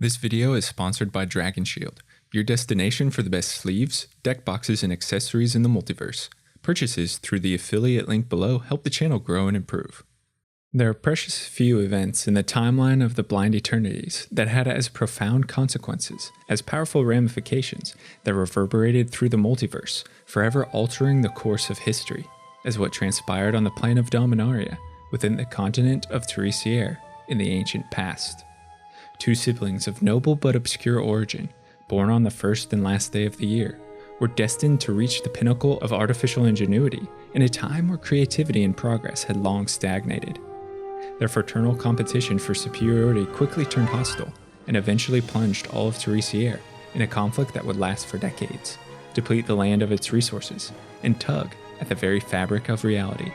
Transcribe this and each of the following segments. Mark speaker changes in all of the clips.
Speaker 1: This video is sponsored by Dragon Shield, your destination for the best sleeves, deck boxes, and accessories in the multiverse. Purchases through the affiliate link below help the channel grow and improve. There are precious few events in the timeline of the Blind Eternities that had as profound consequences, as powerful ramifications that reverberated through the multiverse, forever altering the course of history, as what transpired on the plane of Dominaria within the continent of Terisiare in the ancient past. Two siblings of noble but obscure origin, born on the first and last day of the year, were destined to reach the pinnacle of artificial ingenuity in a time where creativity and progress had long stagnated. Their fraternal competition for superiority quickly turned hostile and eventually plunged all of Terisiare in a conflict that would last for decades, deplete the land of its resources, and tug at the very fabric of reality.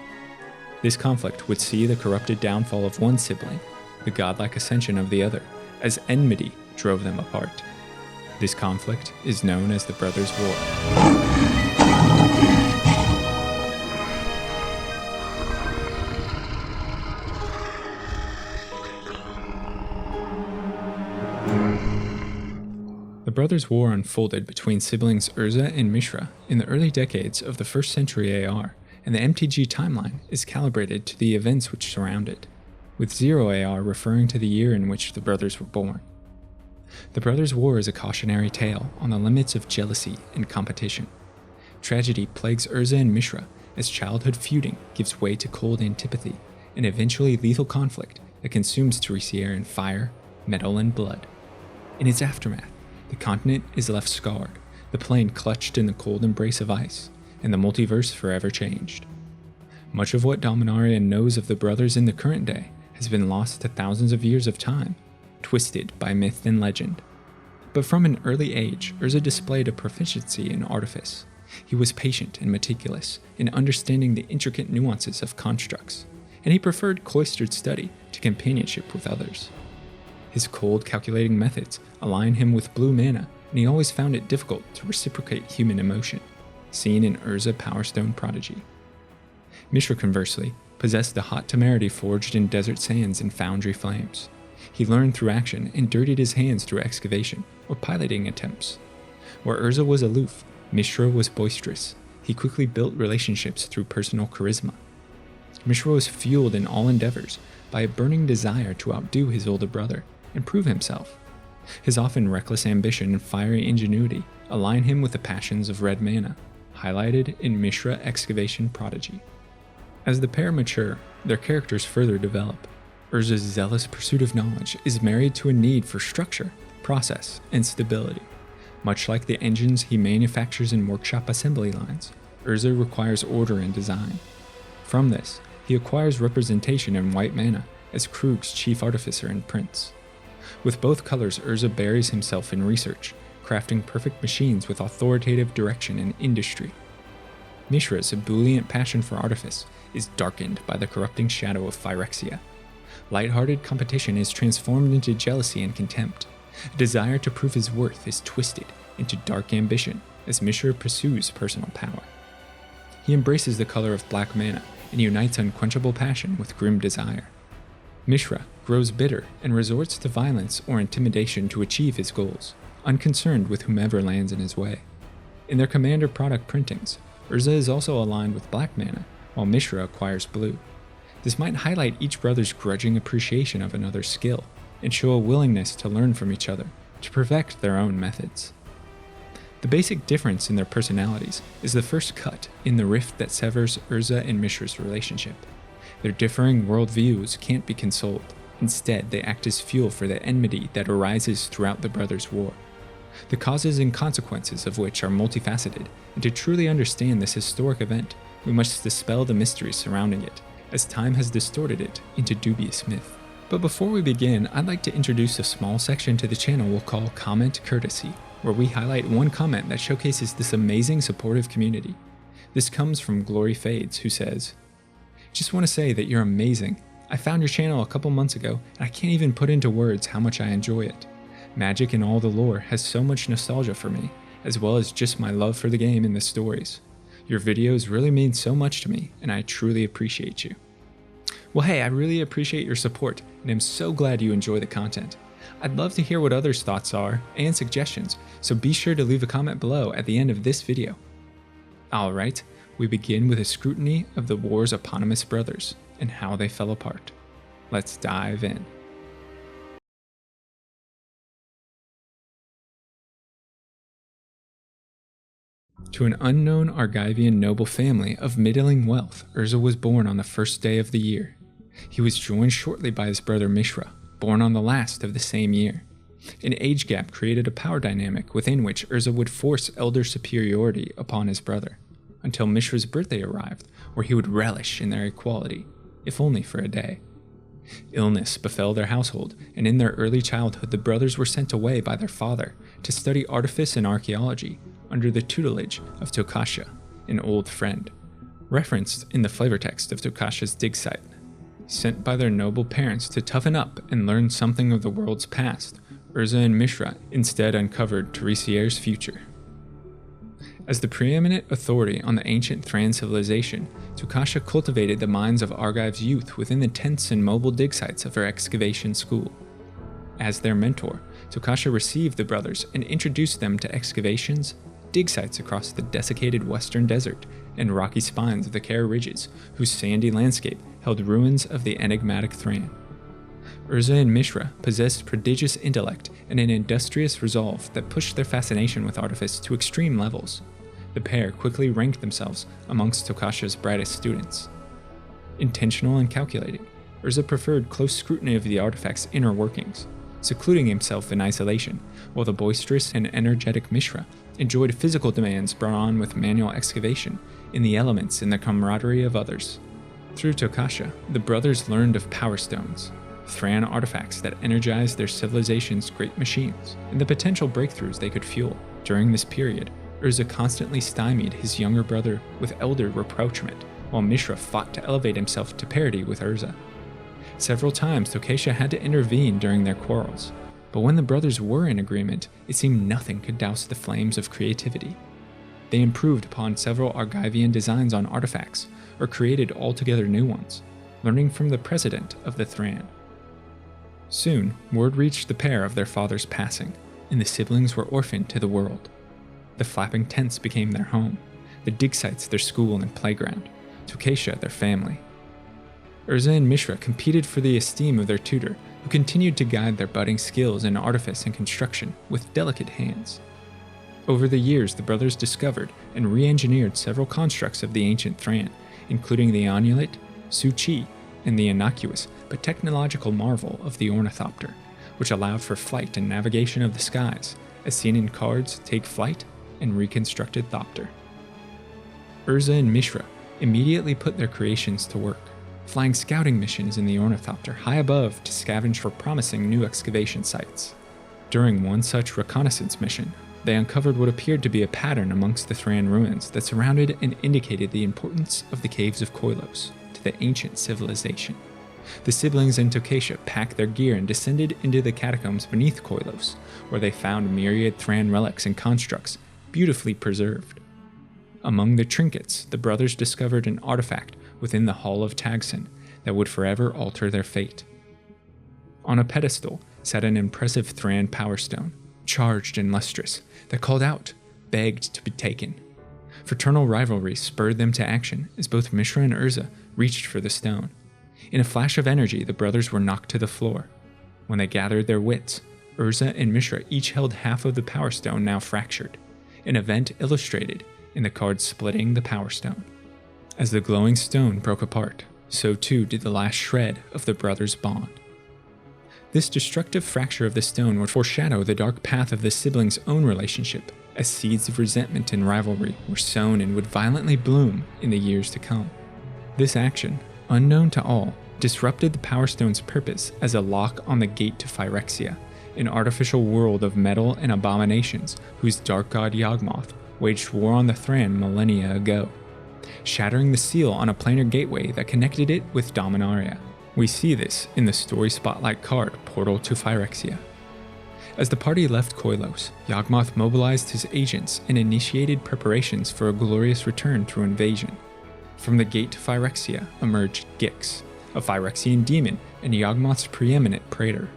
Speaker 1: This conflict would see the corrupted downfall of one sibling, the godlike ascension of the other, as enmity drove them apart. This conflict is known as the Brothers' War. The Brothers' War unfolded between siblings Urza and Mishra in the early decades of the 1st century AR, and the MTG timeline is calibrated to the events which surround it, with 0 AR referring to the year in which the brothers were born. The Brothers' War is a cautionary tale on the limits of jealousy and competition. Tragedy plagues Urza and Mishra as childhood feuding gives way to cold antipathy and eventually lethal conflict that consumes Terisiare in fire, metal, and blood. In its aftermath, the continent is left scarred, the plane clutched in the cold embrace of ice, and the multiverse forever changed. Much of what Dominaria knows of the brothers in the current day has been lost to thousands of years of time, twisted by myth and legend. But from an early age, Urza displayed a proficiency in artifice. He was patient and meticulous in understanding the intricate nuances of constructs, and he preferred cloistered study to companionship with others. His cold, calculating methods align him with blue mana, and he always found it difficult to reciprocate human emotion, seen in Urza Powerstone Prodigy. Mishra, conversely, possessed the hot temerity forged in desert sands and foundry flames. He learned through action and dirtied his hands through excavation or piloting attempts. Where Urza was aloof, Mishra was boisterous. He quickly built relationships through personal charisma. Mishra was fueled in all endeavors by a burning desire to outdo his older brother and prove himself. His often reckless ambition and fiery ingenuity align him with the passions of red mana, highlighted in Mishra Excavation Prodigy. As the pair mature, their characters further develop. Urza's zealous pursuit of knowledge is married to a need for structure, process, and stability. Much like the engines he manufactures in workshop assembly lines, Urza requires order and design. From this, he acquires representation in white mana as Krug's chief artificer and prince. With both colors, Urza buries himself in research, crafting perfect machines with authoritative direction and industry. Mishra's ebullient passion for artifice is darkened by the corrupting shadow of Phyrexia. Light-hearted competition is transformed into jealousy and contempt. A desire to prove his worth is twisted into dark ambition as Mishra pursues personal power. He embraces the color of black mana and unites unquenchable passion with grim desire. Mishra grows bitter and resorts to violence or intimidation to achieve his goals, unconcerned with whomever lands in his way. In their commander product printings, Urza is also aligned with black mana, while Mishra acquires blue. This might highlight each brother's grudging appreciation of another's skill, and show a willingness to learn from each other to perfect their own methods. The basic difference in their personalities is the first cut in the rift that severs Urza and Mishra's relationship. Their differing worldviews can't be consoled. Instead, they act as fuel for the enmity that arises throughout the brothers' war, the causes and consequences of which are multifaceted, and to truly understand this historic event, we must dispel the mysteries surrounding it, as time has distorted it into dubious myth. But before we begin, I'd like to introduce a small section to the channel we'll call Comment Courtesy, where we highlight one comment that showcases this amazing supportive community. This comes from Glory Fades, who says, "Just want to say that you're amazing. I found your channel a couple months ago, and I can't even put into words how much I enjoy it. Magic and all the lore has so much nostalgia for me, as well as just my love for the game and the stories. Your videos really mean so much to me, and I truly appreciate you." Well, hey, I really appreciate your support, and I'm so glad you enjoy the content. I'd love to hear what others' thoughts are and suggestions, so be sure to leave a comment below at the end of this video. Alright, we begin with a scrutiny of the war's eponymous brothers and how they fell apart. Let's dive in. To an unknown Argivian noble family of middling wealth, Urza was born on the first day of the year. He was joined shortly by his brother Mishra, born on the last of the same year. An age gap created a power dynamic within which Urza would force elder superiority upon his brother, until Mishra's birthday arrived, where he would relish in their equality, if only for a day. Illness befell their household, and in their early childhood the brothers were sent away by their father to study artifice and archaeology under the tutelage of Tokasha, an old friend, referenced in the flavor text of Tokasha's dig site. Sent by their noble parents to toughen up and learn something of the world's past, Urza and Mishra instead uncovered Terisiere's future. As the preeminent authority on the ancient Thran civilization, Tokasha cultivated the minds of Argive's youth within the tents and mobile dig sites of her excavation school. As their mentor, Tokasha received the brothers and introduced them to excavations, dig sites across the desiccated western desert, and rocky spines of the Kara Ridges, whose sandy landscape held ruins of the enigmatic Thran. Urza and Mishra possessed prodigious intellect and an industrious resolve that pushed their fascination with artifice to extreme levels. The pair quickly ranked themselves amongst Tokasha's brightest students. Intentional and calculating, Urza preferred close scrutiny of the artifact's inner workings, secluding himself in isolation, while the boisterous and energetic Mishra enjoyed physical demands brought on with manual excavation in the elements and the camaraderie of others. Through Tokasha, the brothers learned of power stones, Thran artifacts that energized their civilization's great machines, and the potential breakthroughs they could fuel. During this period, Urza constantly stymied his younger brother with elder reproachment, while Mishra fought to elevate himself to parity with Urza. Several times Tokasha had to intervene during their quarrels, but when the brothers were in agreement, it seemed nothing could douse the flames of creativity. They improved upon several Argivian designs on artifacts, or created altogether new ones, learning from the president of the Thran. Soon, word reached the pair of their father's passing, and the siblings were orphaned to the world. The flapping tents became their home, the dig sites their school and playground, Tokasha their family. Urza and Mishra competed for the esteem of their tutor, who continued to guide their budding skills in artifice and construction with delicate hands. Over the years, the brothers discovered and re-engineered several constructs of the ancient Thran, including the Onulate, Su-Chi, and the innocuous but technological marvel of the ornithopter, which allowed for flight and navigation of the skies, as seen in cards Take Flight and Reconstructed Thopter. Urza and Mishra immediately put their creations to work, flying scouting missions in the ornithopter high above to scavenge for promising new excavation sites. During one such reconnaissance mission, they uncovered what appeared to be a pattern amongst the Thran ruins that surrounded and indicated the importance of the caves of Koilos to the ancient civilization. The siblings and Tokasha packed their gear and descended into the catacombs beneath Koilos, where they found myriad Thran relics and constructs beautifully preserved. Among the trinkets, the brothers discovered an artifact within the Hall of Tagsin that would forever alter their fate. On a pedestal sat an impressive Thran power stone, charged and lustrous, that called out, begged to be taken. Fraternal rivalry spurred them to action as both Mishra and Urza reached for the stone. In a flash of energy, the brothers were knocked to the floor. When they gathered their wits, Urza and Mishra each held half of the power stone now fractured, an event illustrated in the card splitting the power stone. As the glowing stone broke apart, so too did the last shred of the brothers' bond. This destructive fracture of the stone would foreshadow the dark path of the siblings' own relationship, as seeds of resentment and rivalry were sown and would violently bloom in the years to come. This action, unknown to all, disrupted the Power Stone's purpose as a lock on the gate to Phyrexia, an artificial world of metal and abominations whose dark god Yawgmoth waged war on the Thran millennia ago, shattering the seal on a planar gateway that connected it with Dominaria. We see this in the story spotlight card Portal to Phyrexia. As the party left Koilos, Yawgmoth mobilized his agents and initiated preparations for a glorious return through invasion. From the gate to Phyrexia emerged Gix, a Phyrexian demon and Yawgmoth's preeminent praetor.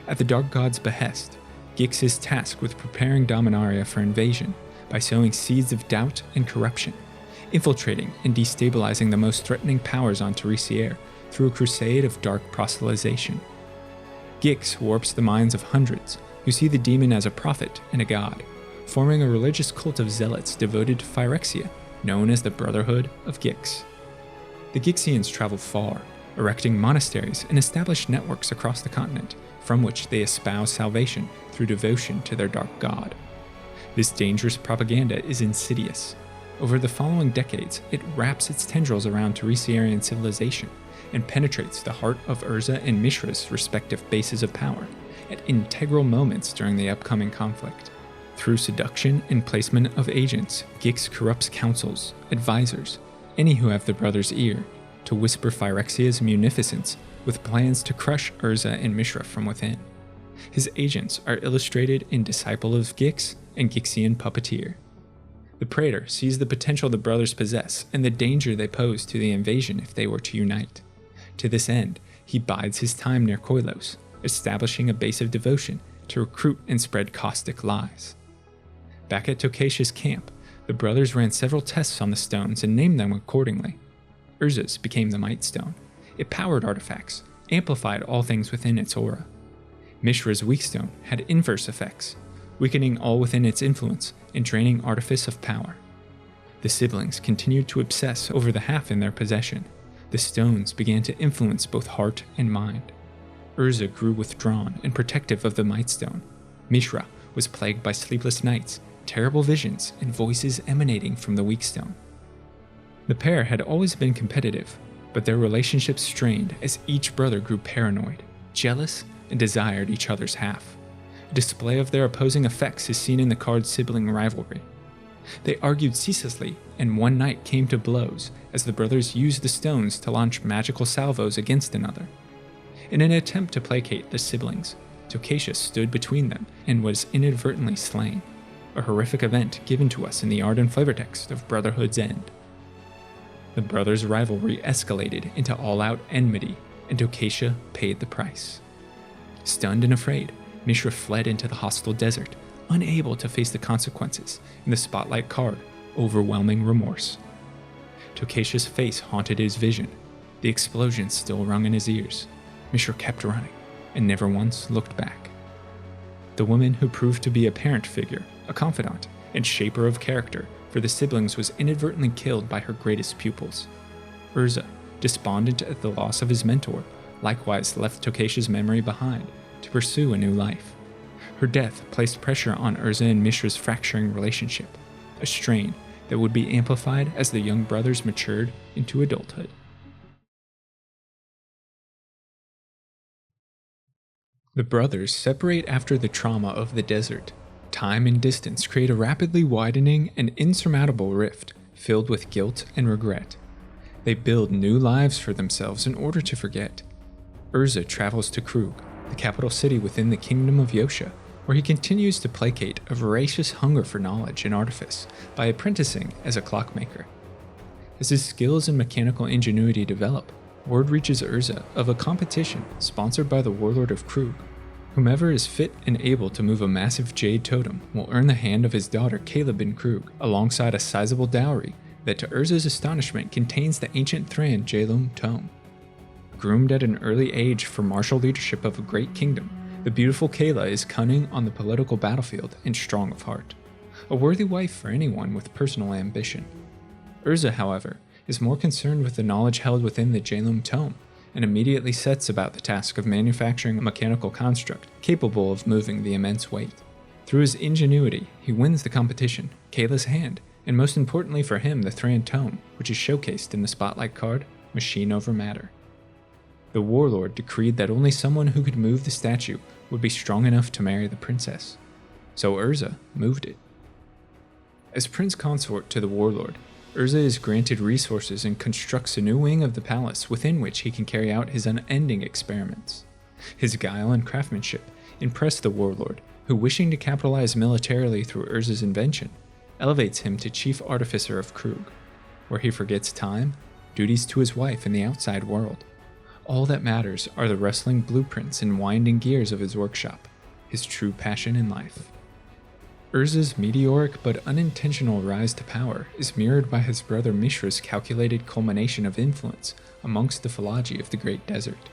Speaker 1: At the Dark God's behest, Gix is tasked with preparing Dominaria for invasion by sowing seeds of doubt and corruption, infiltrating and destabilizing the most threatening powers on Terisiare through a crusade of dark proselytization. Gix warps the minds of hundreds who see the demon as a prophet and a god, forming a religious cult of zealots devoted to Phyrexia, known as the Brotherhood of Gix. The Gixians travel far, erecting monasteries and established networks across the continent, from which they espouse salvation through devotion to their dark god. This dangerous propaganda is insidious. Over the following decades, it wraps its tendrils around Terisiarian civilization and penetrates the heart of Urza and Mishra's respective bases of power at integral moments during the upcoming conflict. Through seduction and placement of agents, Gix corrupts councils, advisors, any who have the brother's ear, to whisper Phyrexia's munificence with plans to crush Urza and Mishra from within. His agents are illustrated in Disciple of Gix and Gixian Puppeteer. The Praetor sees the potential the brothers possess and the danger they pose to the invasion if they were to unite. To this end, he bides his time near Koilos, establishing a base of devotion to recruit and spread caustic lies. Back at Tokatia's camp, the brothers ran several tests on the stones and named them accordingly. Urza's became the Might Stone. It powered artifacts, amplified all things within its aura. Mishra's Weak Stone had inverse effects, weakening all within its influence and draining artifice of power. The siblings continued to obsess over the half in their possession. The stones began to influence both heart and mind. Urza grew withdrawn and protective of the Might Stone. Mishra was plagued by sleepless nights, terrible visions, and voices emanating from the Weak Stone. The pair had always been competitive, but their relationship strained as each brother grew paranoid, jealous, and desired each other's half. A display of their opposing effects is seen in the card's sibling rivalry. They argued ceaselessly, and one night came to blows as the brothers used the stones to launch magical salvos against another. In an attempt to placate the siblings, Tokatia stood between them and was inadvertently slain, a horrific event given to us in the art and flavor text of Brotherhood's End. The brothers' rivalry escalated into all-out enmity, and Tokatia paid the price. Stunned and afraid, Mishra fled into the hostile desert, unable to face the consequences, in the spotlight card, overwhelming remorse. Tokatia's face haunted his vision. The explosion still rung in his ears. Mishra kept running, and never once looked back. The woman who proved to be a parent figure, a confidant, and shaper of character for the siblings was inadvertently killed by her greatest pupils. Urza, despondent at the loss of his mentor, likewise left Tokatia's memory behind to pursue a new life. Her death placed pressure on Urza and Mishra's fracturing relationship, a strain that would be amplified as the young brothers matured into adulthood. The brothers separate after the trauma of the desert. Time and distance create a rapidly widening and insurmountable rift filled with guilt and regret. They build new lives for themselves in order to forget. Urza travels to Krug, the capital city within the kingdom of Yosha, where he continues to placate a voracious hunger for knowledge and artifice by apprenticing as a clockmaker. As his skills and mechanical ingenuity develop, word reaches Urza of a competition sponsored by the warlord of Krug. Whomever is fit and able to move a massive jade totem will earn the hand of his daughter Caleb in Krug, alongside a sizable dowry that to Urza's astonishment contains the ancient Thran Jalum tome. Groomed at an early age for martial leadership of a great kingdom, the beautiful Kayla is cunning on the political battlefield and strong of heart, a worthy wife for anyone with personal ambition. Urza, however, is more concerned with the knowledge held within the Jalum tome, and immediately sets about the task of manufacturing a mechanical construct capable of moving the immense weight. Through his ingenuity, he wins the competition, Kayla's hand, and most importantly for him, the Thran tome, which is showcased in the spotlight card, Machine Over Matter. The warlord decreed that only someone who could move the statue would be strong enough to marry the princess, so Urza moved it. As prince consort to the warlord, Urza is granted resources and constructs a new wing of the palace within which he can carry out his unending experiments. His guile and craftsmanship impress the warlord, who, wishing to capitalize militarily through Urza's invention, elevates him to chief artificer of Krug, where he forgets time, duties to his wife, and the outside world. All that matters are the rustling blueprints and winding gears of his workshop, his true passion in life. Urza's meteoric but unintentional rise to power is mirrored by his brother Mishra's calculated culmination of influence amongst the Philagi of the Great Desert.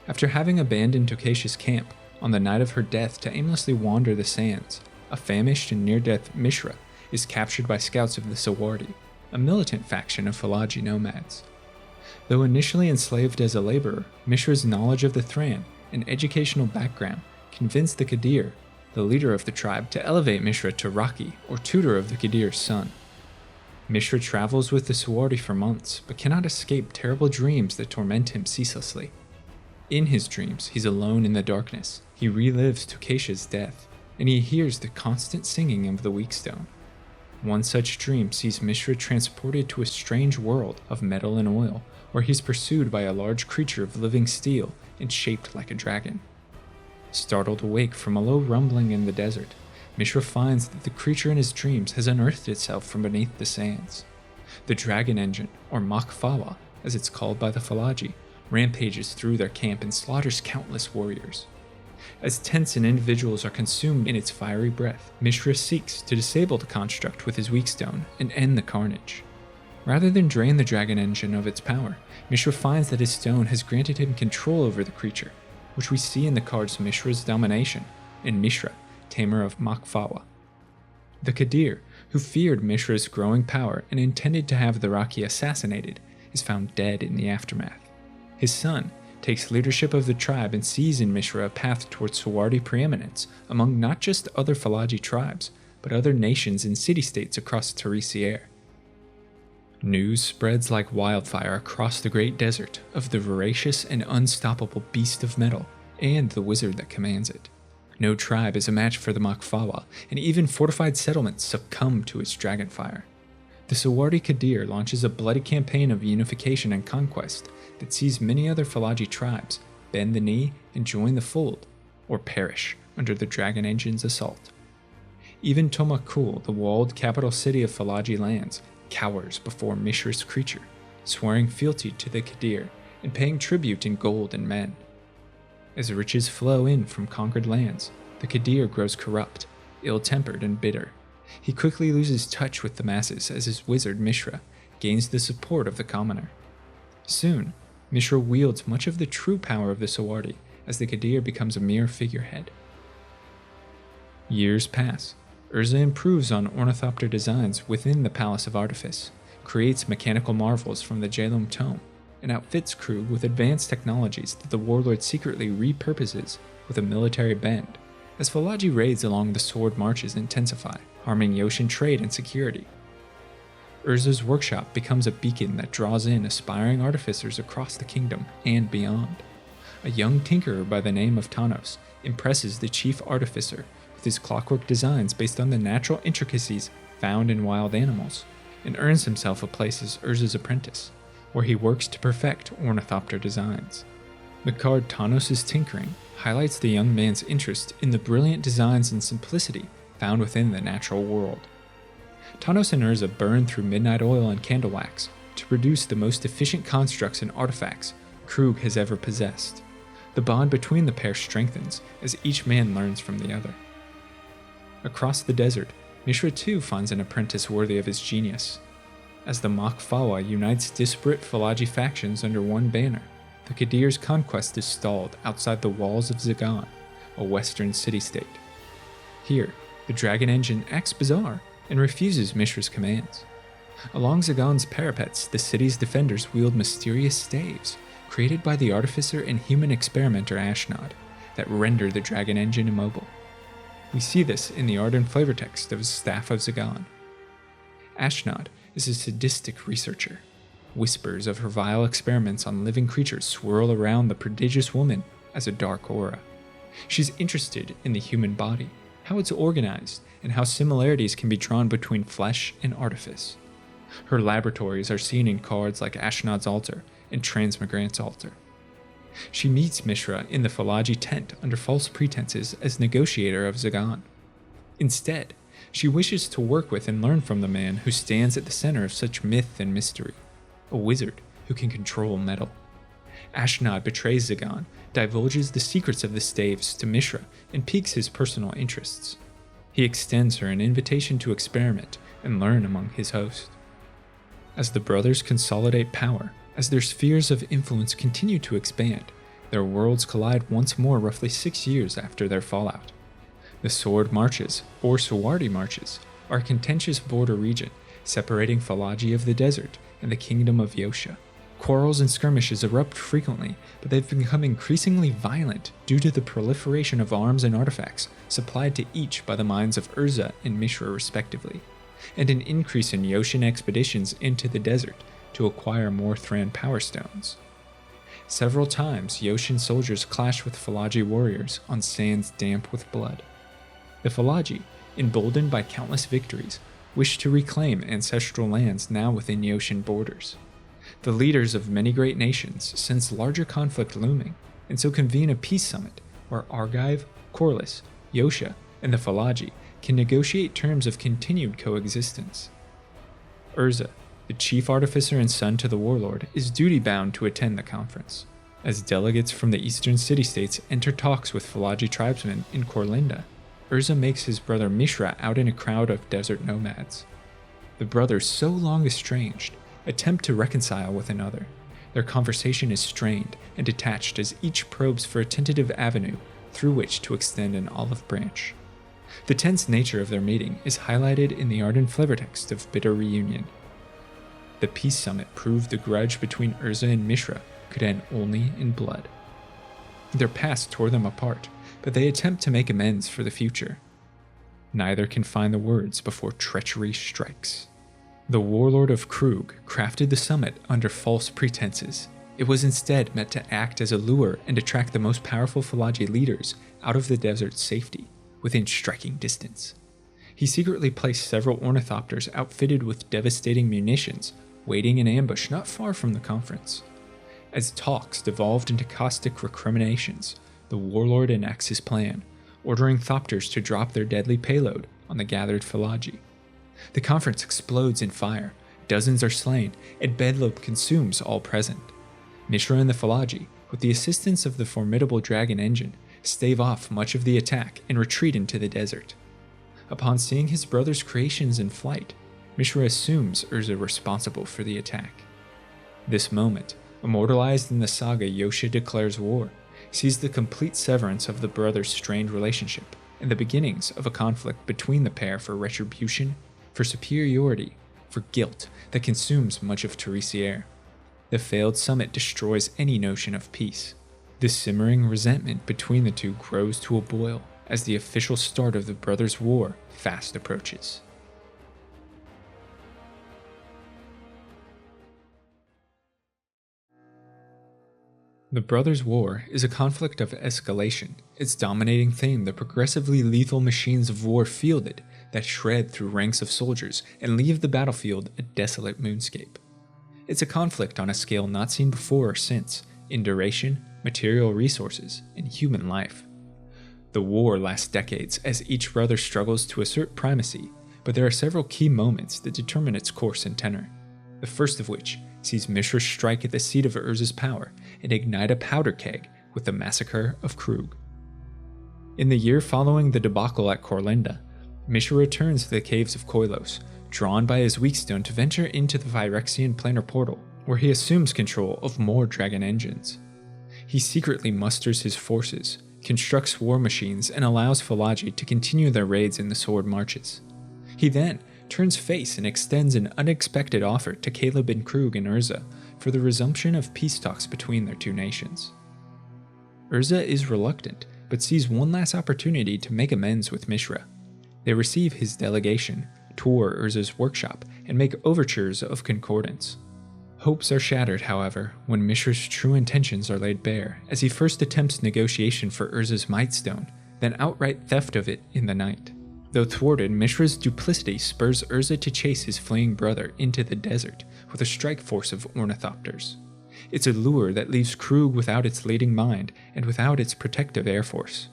Speaker 1: After having abandoned Tokatia's camp on the night of her death to aimlessly wander the sands, a famished and near-death Mishra is captured by scouts of the Sawardi, a militant faction of Philagi nomads. Though initially enslaved as a laborer, Mishra's knowledge of the Thran and educational background convinced the Qadir, the leader of the tribe, to elevate Mishra to Raki, or tutor of the Qadir's son. Mishra travels with the Sawardi for months, but cannot escape terrible dreams that torment him ceaselessly. In his dreams, he's alone in the darkness. He relives Tokatia's death, and he hears the constant singing of the Weakstone. One such dream sees Mishra transported to a strange world of metal and oil, where he's pursued by a large creature of living steel and shaped like a dragon. Startled awake from a low rumbling in the desert, Mishra finds that the creature in his dreams has unearthed itself from beneath the sands. The dragon engine, or Makfawa, as it's called by the Philagi, rampages through their camp and slaughters countless warriors. As tents and individuals are consumed in its fiery breath, Mishra seeks to disable the construct with his Weakstone and end the carnage. Rather than drain the dragon engine of its power, Mishra finds that his stone has granted him control over the creature, which we see in the cards Mishra's Domination and Mishra, Tamer of Makfawa. The Qadir, who feared Mishra's growing power and intended to have the Raki assassinated, is found dead in the aftermath. His son takes leadership of the tribe and sees in Mishra a path towards Sawardi preeminence among not just other Philagi tribes, but other nations and city-states across Terisiare. News spreads like wildfire across the great desert of the voracious and unstoppable beast of metal and the wizard that commands it. No tribe is a match for the Makfawa, and even fortified settlements succumb to its dragonfire. The Sawardi Qadir launches a bloody campaign of unification and conquest that sees many other Philagi tribes bend the knee and join the fold, or perish under the dragon engine's assault. Even Tomakul, the walled capital city of Philagi lands, cowers before Mishra's creature, swearing fealty to the Qadir and paying tribute in gold and men. As riches flow in from conquered lands, the Qadir grows corrupt, ill-tempered, and bitter. He quickly loses touch with the masses as his wizard Mishra gains the support of the commoner. Soon, Mishra wields much of the true power of the Sawardi as the Qadir becomes a mere figurehead. Years pass. Urza improves on ornithopter designs within the Palace of Artifice, creates mechanical marvels from the Jalum Tome, and outfits Krug with advanced technologies that the warlord secretly repurposes with a military bend, as Philagi raids along the sword marches intensify, harming Yoshin trade and security. Urza's workshop becomes a beacon that draws in aspiring artificers across the kingdom and beyond. A young tinkerer by the name of Tanos impresses the chief artificer with his clockwork designs based on the natural intricacies found in wild animals, and earns himself a place as Urza's apprentice, where he works to perfect ornithopter designs. The card Tanos' Tinkering highlights the young man's interest in the brilliant designs and simplicity found within the natural world. Tanos and Urza burn through midnight oil and candle wax to produce the most efficient constructs and artifacts Krug has ever possessed. The bond between the pair strengthens as each man learns from the other. Across the desert, Mishra too finds an apprentice worthy of his genius. As the Makfawa unites disparate Philagi factions under one banner, the Qadir's conquest is stalled outside the walls of Zagan, a western city-state. Here, the dragon engine acts bizarre and refuses Mishra's commands. Along Zagan's parapets, the city's defenders wield mysterious staves, created by the artificer and human experimenter Ashnod, that render the dragon engine immobile. We see this in the art and flavor text of Staff of Zagan. Ashnod is a sadistic researcher. Whispers of her vile experiments on living creatures swirl around the prodigious woman as a dark aura. She's interested in the human body, how it's organized, and how similarities can be drawn between flesh and artifice. Her laboratories are seen in cards like Ashnod's Altar and Transmigrant's Altar. She meets Mishra in the Philagi tent under false pretenses as negotiator of Zagan. Instead, she wishes to work with and learn from the man who stands at the center of such myth and mystery, a wizard who can control metal. Ashnod betrays Zagan, divulges the secrets of the staves to Mishra, and piques his personal interests. He extends her an invitation to experiment and learn among his host. As the brothers consolidate power, as their spheres of influence continue to expand, their worlds collide once more roughly 6 years after their fallout. The Sword Marches, or Sawardi Marches, are a contentious border region separating Falaji of the desert and the kingdom of Yosha. Quarrels and skirmishes erupt frequently, but they've become increasingly violent due to the proliferation of arms and artifacts supplied to each by the mines of Urza and Mishra respectively, and an increase in Yoshan expeditions into the desert to acquire more Thran power stones. Several times, Yoshan soldiers clash with Falaji warriors on sands damp with blood. The Falaji, emboldened by countless victories, wish to reclaim ancestral lands now within Yoshan borders. The leaders of many great nations sense larger conflict looming, and so convene a peace summit where Argive, Corliss, Yosha, and the Falaji can negotiate terms of continued coexistence. Urza, the chief artificer and son to the warlord, is duty-bound to attend the conference. As delegates from the eastern city-states enter talks with Falaji tribesmen in Korlinda, Urza makes his brother Mishra out in a crowd of desert nomads. The brothers, so long estranged, attempt to reconcile with another. Their conversation is strained and detached as each probes for a tentative avenue through which to extend an olive branch. The tense nature of their meeting is highlighted in the ardent flavortext of Bitter Reunion. The peace summit proved the grudge between Urza and Mishra could end only in blood. Their past tore them apart, but they attempt to make amends for the future. Neither can find the words before treachery strikes. The warlord of Krug crafted the summit under false pretenses. It was instead meant to act as a lure and attract the most powerful Falaji leaders out of the desert's safety, within striking distance. He secretly placed several ornithopters outfitted with devastating munitions, waiting in ambush not far from the conference. As talks devolved into caustic recriminations, the warlord enacts his plan, ordering thopters to drop their deadly payload on the gathered Falaji. The conference explodes in fire, dozens are slain, and bedlam consumes all present. Mishra and the Falaji, with the assistance of the formidable dragon engine, stave off much of the attack and retreat into the desert. Upon seeing his brother's creations in flight, Mishra assumes Urza responsible for the attack. This moment, immortalized in the saga Yosha Declares War, sees the complete severance of the brothers' strained relationship and the beginnings of a conflict between the pair for retribution, for superiority, for guilt that consumes much of Terisiare. The failed summit destroys any notion of peace. The simmering resentment between the two grows to a boil as the official start of the brothers' war fast approaches. The Brothers' War is a conflict of escalation, its dominating theme the progressively lethal machines of war fielded that shred through ranks of soldiers and leave the battlefield a desolate moonscape. It's a conflict on a scale not seen before or since, in duration, material resources, and human life. The war lasts decades as each brother struggles to assert primacy, but there are several key moments that determine its course and tenor. The first of which sees Mishra strike at the seat of Urza's power and ignite a powder keg with the massacre of Krug. In the year following the debacle at Korlinda, Mishra returns to the caves of Koilos, drawn by his weakstone to venture into the Phyrexian planar portal, where he assumes control of more dragon engines. He secretly musters his forces, constructs war machines, and allows Falaji to continue their raids in the Sword Marches. He then turns face and extends an unexpected offer to Caleb and Krug and Urza for the resumption of peace talks between their two nations. Urza is reluctant, but sees one last opportunity to make amends with Mishra. They receive his delegation, tour Urza's workshop, and make overtures of concordance. Hopes are shattered, however, when Mishra's true intentions are laid bare, as he first attempts negotiation for Urza's Mightstone, then outright theft of it in the night. Though thwarted, Mishra's duplicity spurs Urza to chase his fleeing brother into the desert with a strike force of ornithopters. It's a lure that leaves Krug without its leading mind and without its protective air force.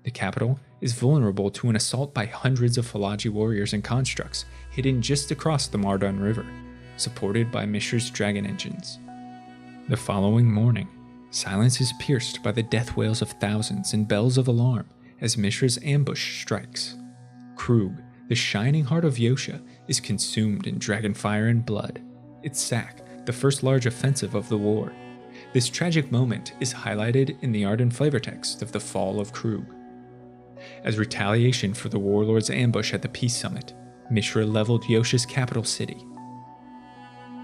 Speaker 1: The capital is vulnerable to an assault by hundreds of Falaji warriors and constructs hidden just across the Mardun River, supported by Mishra's dragon engines. The following morning, Silence is pierced by the death wails of thousands and bells of alarm as Mishra's ambush strikes. Krug, the shining heart of Yosha, is consumed in dragonfire and blood. Its sack, the first large offensive of the war. This tragic moment is highlighted in the art and flavor text of the fall of Krug. As retaliation for the warlord's ambush at the peace summit, Mishra leveled Yosha's capital city.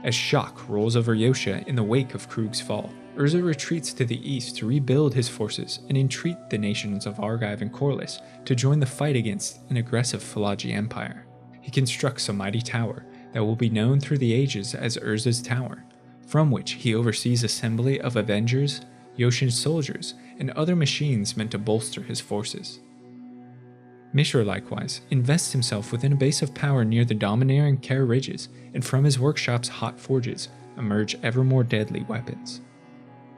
Speaker 1: As shock rolls over Yosha in the wake of Krug's fall, Urza retreats to the east to rebuild his forces and entreat the nations of Argive and Corlys to join the fight against an aggressive Philagi empire. He constructs a mighty tower that will be known through the ages as Urza's Tower, from which he oversees assembly of Avengers, Yoshan soldiers, and other machines meant to bolster his forces. Mishra likewise invests himself within a base of power near the Dominaria and Kara ridges, and from his workshop's hot forges emerge ever more deadly weapons.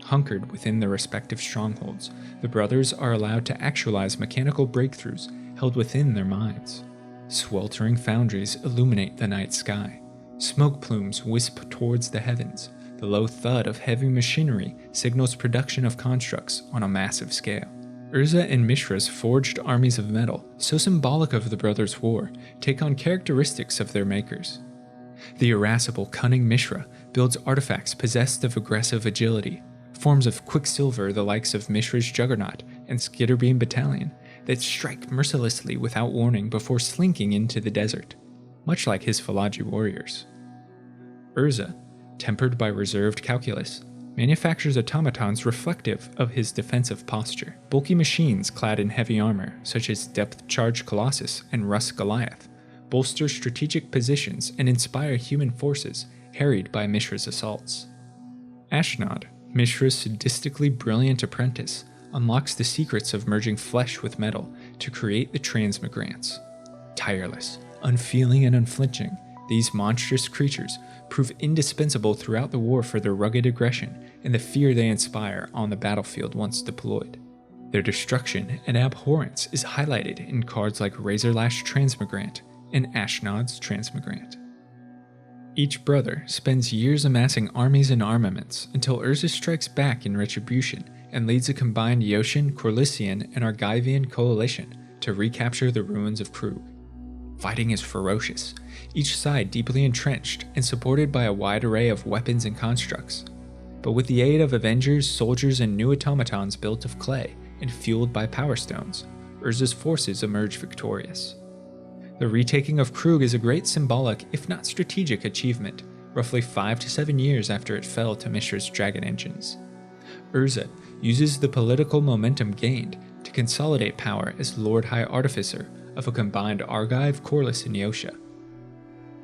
Speaker 1: Hunkered within their respective strongholds, the brothers are allowed to actualize mechanical breakthroughs held within their minds. Sweltering foundries illuminate the night sky. Smoke plumes wisp towards the heavens. The low thud of heavy machinery signals production of constructs on a massive scale. Urza and Mishra's forged armies of metal, so symbolic of the brothers' war, take on characteristics of their makers. The irascible, cunning Mishra builds artifacts possessed of aggressive agility, forms of quicksilver the likes of Mishra's Juggernaut and Skitterbeam Battalion that strike mercilessly without warning before slinking into the desert, much like his Philagi warriors. Urza, tempered by reserved calculus, manufactures automatons reflective of his defensive posture. Bulky machines clad in heavy armor, such as Depth Charge Colossus and Rust Goliath, bolster strategic positions and inspire human forces harried by Mishra's assaults. Ashnod, Mishra's sadistically brilliant apprentice, unlocks the secrets of merging flesh with metal to create the transmigrants. Tireless, unfeeling, and unflinching, these monstrous creatures prove indispensable throughout the war for their rugged aggression and the fear they inspire on the battlefield once deployed. Their destruction and abhorrence is highlighted in cards like Razorlash Transmigrant and Ashnod's Transmigrant. Each brother spends years amassing armies and armaments until Urza strikes back in retribution and leads a combined Yoshan, Corlyssian, and Argivian coalition to recapture the ruins of Krug. Fighting is ferocious, each side deeply entrenched and supported by a wide array of weapons and constructs. But with the aid of Avengers, soldiers, and new automatons built of clay and fueled by Power Stones, Urza's forces emerge victorious. The retaking of Krug is a great symbolic, if not strategic, achievement, roughly 5 to 7 years after it fell to Mishra's dragon engines. Urza uses the political momentum gained to consolidate power as Lord High Artificer of a combined Argive, Corlys, and Yosha.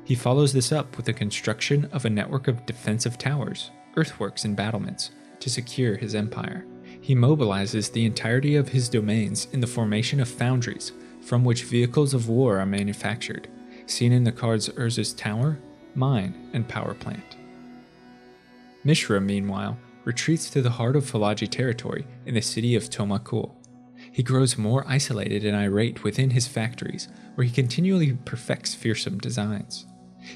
Speaker 1: He follows this up with the construction of a network of defensive towers, earthworks, and battlements to secure his empire. He mobilizes the entirety of his domains in the formation of foundries from which vehicles of war are manufactured, seen in the cards Urza's Tower, Mine, and Power Plant. Mishra, meanwhile, retreats to the heart of Philagi territory in the city of Tomakul. He grows more isolated and irate within his factories, where he continually perfects fearsome designs.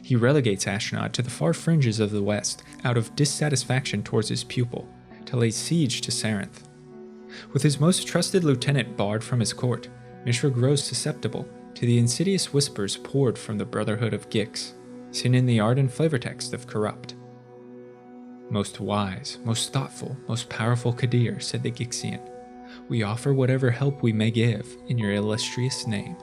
Speaker 1: He relegates Ashnod to the far fringes of the west out of dissatisfaction towards his pupil, to lay siege to Sarinth. With his most trusted lieutenant barred from his court, Mishra grows susceptible to the insidious whispers poured from the Brotherhood of Gix, seen in the art and flavor text of Corrupt. "Most wise, most thoughtful, most powerful Kadir," said the Gixian, "we offer whatever help we may give in your illustrious name."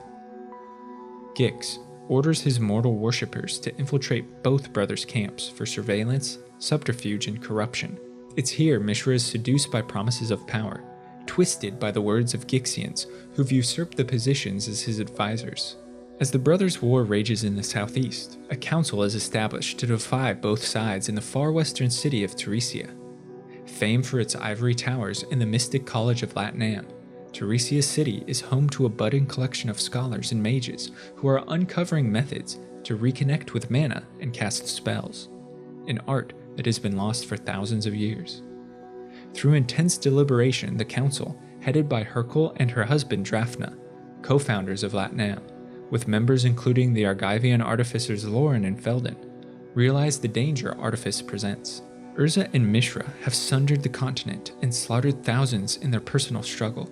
Speaker 1: Gix orders his mortal worshippers to infiltrate both brothers' camps for surveillance, subterfuge, and corruption. It's here Mishra is seduced by promises of power, twisted by the words of Gixians who've usurped the positions as his advisors. As the brothers' war rages in the southeast, a council is established to defy both sides in the far western city of Terisiare. Famed for its ivory towers and the mystic college of Latnam, Terisiare City is home to a budding collection of scholars and mages who are uncovering methods to reconnect with mana and cast spells, an art that has been lost for thousands of years. Through intense deliberation, the council, headed by Hercule and her husband Drafna, co-founders of Latnam, with members including the Argivian artificers Loren and Felden, realize the danger Artifice presents. Urza and Mishra have sundered the continent and slaughtered thousands in their personal struggle.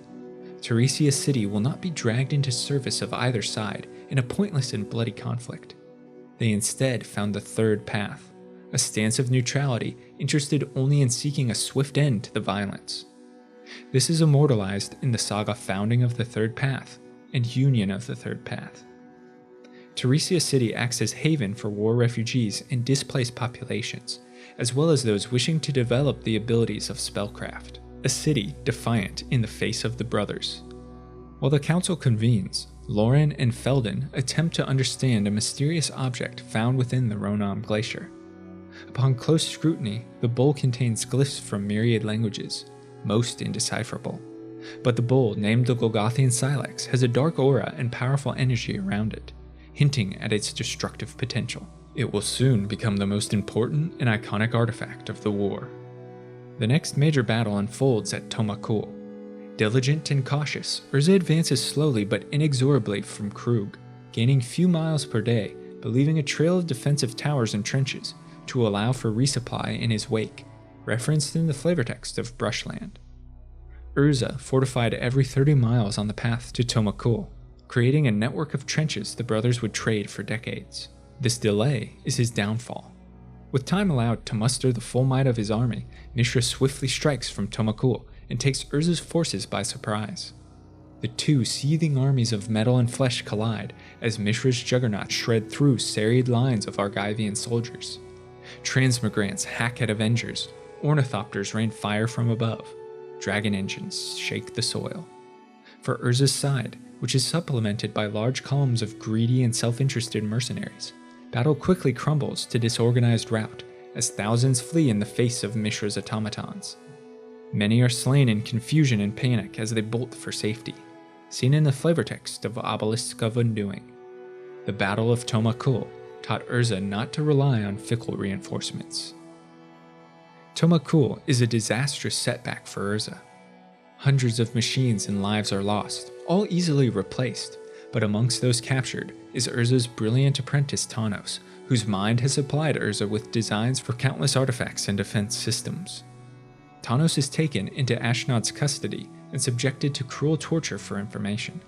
Speaker 1: Terisiare City will not be dragged into service of either side in a pointless and bloody conflict. They instead found the third path, a stance of neutrality interested only in seeking a swift end to the violence. This is immortalized in the saga Founding of the Third Path and Union of the Third Path. Terisiare City acts as haven for war refugees and displaced populations, as well as those wishing to develop the abilities of spellcraft, a city defiant in the face of the brothers. While the council convenes, Lauren and Felden attempt to understand a mysterious object found within the Ronam Glacier. Upon close scrutiny, the bowl contains glyphs from myriad languages, most indecipherable. But the bowl, named the Golgothian Silex, has a dark aura and powerful energy around it, hinting at its destructive potential. It will soon become the most important and iconic artifact of the war. The next major battle unfolds at Tomakul. Diligent and cautious, Urza advances slowly but inexorably from Krug, gaining few miles per day, but leaving a trail of defensive towers and trenches to allow for resupply in his wake, referenced in the flavortext of Brushland. Urza fortified every 30 miles on the path to Tomakul, creating a network of trenches the brothers would trade for decades. This delay is his downfall. With time allowed to muster the full might of his army, Mishra swiftly strikes from Tomakul and takes Urza's forces by surprise. The two seething armies of metal and flesh collide as Mishra's juggernauts shred through serried lines of Argivian soldiers. Transmigrants hack at Avengers, ornithopters rain fire from above, dragon engines shake the soil. For Urza's side, which is supplemented by large columns of greedy and self-interested mercenaries, battle quickly crumbles to disorganized rout as thousands flee in the face of Mishra's automatons. Many are slain in confusion and panic as they bolt for safety, seen in the flavortext of Obelisk of Undoing. The Battle of Tomakul taught Urza not to rely on fickle reinforcements. Tomakul is a disastrous setback for Urza. Hundreds of machines and lives are lost, all easily replaced, but amongst those captured is Urza's brilliant apprentice Tanos, whose mind has supplied Urza with designs for countless artifacts and defense systems. Tanos is taken into Ashnod's custody and subjected to cruel torture for information.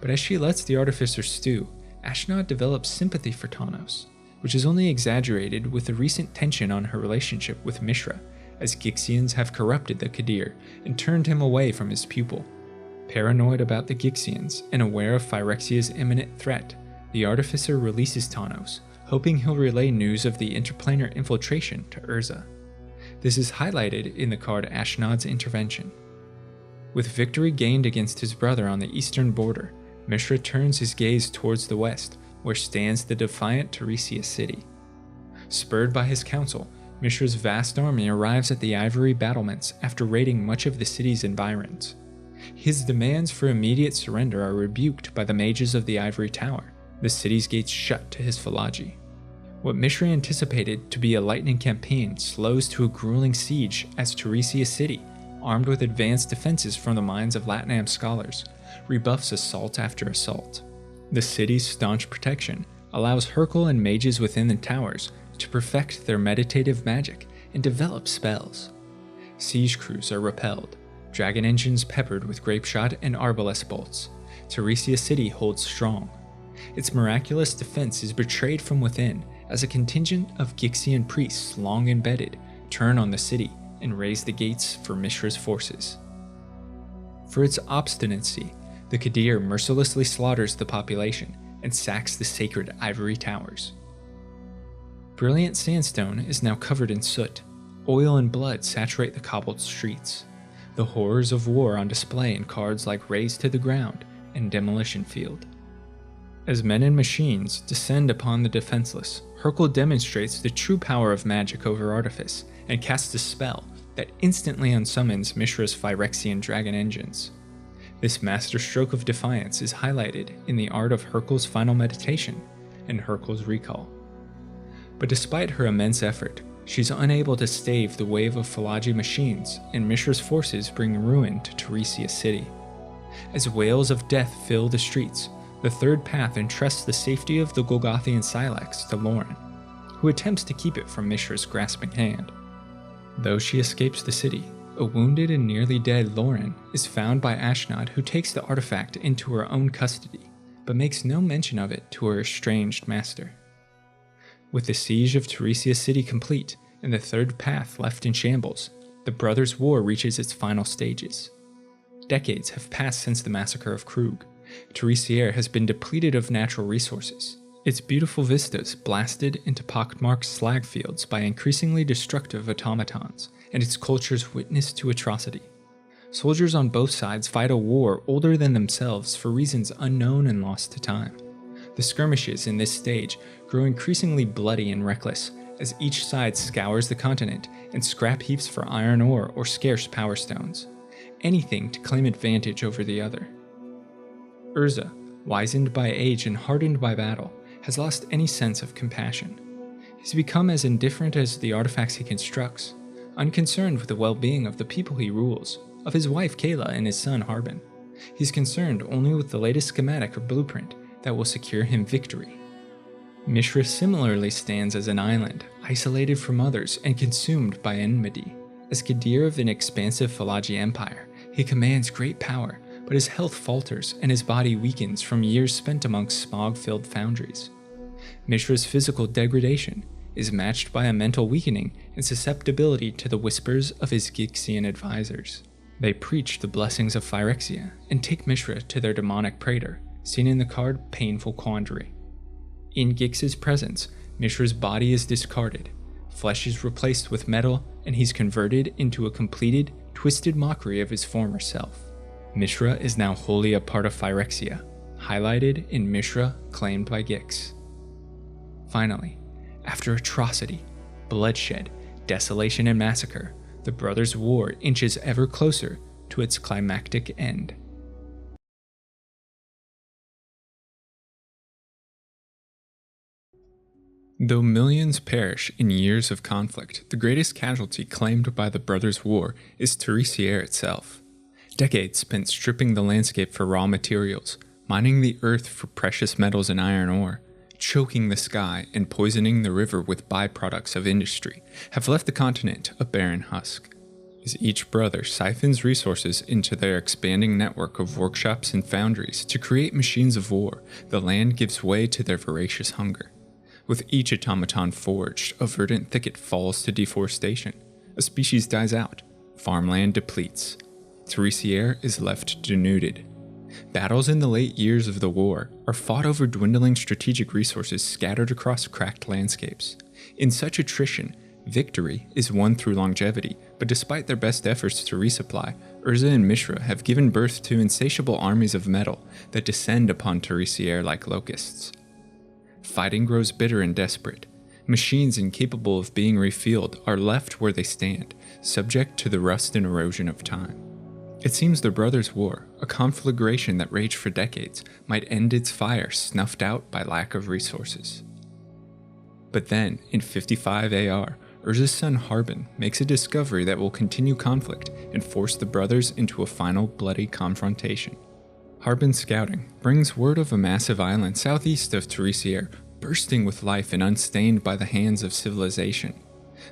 Speaker 1: But as she lets the artificer stew, Ashnod develops sympathy for Tanos, which is only exaggerated with the recent tension on her relationship with Mishra, as Gixians have corrupted the Qadir and turned him away from his pupil. Paranoid about the Gixians and aware of Phyrexia's imminent threat, the artificer releases Tanos, hoping he'll relay news of the interplanar infiltration to Urza. This is highlighted in the card Ashnod's Intervention. With victory gained against his brother on the eastern border, Mishra turns his gaze towards the west, where stands the defiant Terisiare City. Spurred by his counsel, Mishra's vast army arrives at the ivory battlements after raiding much of the city's environs. His demands for immediate surrender are rebuked by the mages of the Ivory Tower, the city's gates shut to his Philagi. What Mishra anticipated to be a lightning campaign slows to a grueling siege as Terisiare City, armed with advanced defenses from the minds of Latnam scholars, rebuffs assault after assault. The city's staunch protection allows Hercule and mages within the towers to perfect their meditative magic and develop spells. Siege crews are repelled, dragon engines peppered with grapeshot and arbalest bolts. Terisiare City holds strong. Its miraculous defense is betrayed from within as a contingent of Gixian priests long embedded turn on the city and raise the gates for Mishra's forces. For its obstinacy, the Qadir mercilessly slaughters the population and sacks the sacred ivory towers. Brilliant sandstone is now covered in soot. Oil and blood saturate the cobbled streets. The horrors of war on display in cards like Raze to the Ground and Demolition Field. As men and machines descend upon the defenseless, Hercule demonstrates the true power of magic over artifice and casts a spell that instantly unsummons Mishra's Phyrexian dragon engines. This masterstroke of defiance is highlighted in the art of Hercule's Final Meditation and Hercule's Recall. But despite her immense effort, she's unable to stave the wave of Philagi machines, and Mishra's forces bring ruin to Terisiare City. As wails of death fill the streets, the Third Path entrusts the safety of the Golgothian Silex to Lauren, who attempts to keep it from Mishra's grasping hand. Though she escapes the city, a wounded and nearly dead Lauren is found by Ashnod, who takes the artifact into her own custody, but makes no mention of it to her estranged master. With the siege of Terisiare city complete and the third path left in shambles, the Brothers' War reaches its final stages. Decades have passed since the massacre of Krug. Terisiare has been depleted of natural resources, its beautiful vistas blasted into pockmarked slag fields by increasingly destructive automatons, and its cultures witness to atrocity. Soldiers on both sides fight a war older than themselves for reasons unknown and lost to time. The skirmishes in this stage grow increasingly bloody and reckless as each side scours the continent and scrap heaps for iron ore or scarce power stones, anything to claim advantage over the other. Urza, wizened by age and hardened by battle, has lost any sense of compassion. He's become as indifferent as the artifacts he constructs, unconcerned with the well-being of the people he rules, of his wife Kayla and his son Harbin. He's concerned only with the latest schematic or blueprint that will secure him victory. Mishra similarly stands as an island, isolated from others and consumed by enmity. As Qadir of an expansive Falaji empire, he commands great power, but his health falters and his body weakens from years spent amongst smog-filled foundries. Mishra's physical degradation is matched by a mental weakening and susceptibility to the whispers of his Gixian advisors. They preach the blessings of Phyrexia and take Mishra to their demonic praetor, seen in the card Painful Quandary. In Gix's presence, Mishra's body is discarded, flesh is replaced with metal, and he's converted into a completed, twisted mockery of his former self. Mishra is now wholly a part of Phyrexia, highlighted in Mishra claimed by Gix. Finally, after atrocity, bloodshed, desolation, and massacre, the Brothers' War inches ever closer to its climactic end. Though millions perish in years of conflict, the greatest casualty claimed by the Brothers' War is Terisiare itself. Decades spent stripping the landscape for raw materials, mining the earth for precious metals and iron ore, choking the sky and poisoning the river with byproducts of industry, have left the continent a barren husk. As each brother siphons resources into their expanding network of workshops and foundries to create machines of war, the land gives way to their voracious hunger. With each automaton forged, a verdant thicket falls to deforestation, a species dies out, farmland depletes. Terisiare is left denuded. Battles in the late years of the war are fought over dwindling strategic resources scattered across cracked landscapes. In such attrition, victory is won through longevity, but despite their best efforts to resupply, Urza and Mishra have given birth to insatiable armies of metal that descend upon Terisiare like locusts. Fighting grows bitter and desperate. Machines incapable of being refueled are left where they stand, subject to the rust and erosion of time. It seems the Brothers' War, a conflagration that raged for decades, might end its fire snuffed out by lack of resources. But then, in 55 AR, Urza's son Harbin makes a discovery that will continue conflict and force the brothers into a final bloody confrontation. Harbin's scouting brings word of a massive island southeast of Terisiare, bursting with life and unstained by the hands of civilization.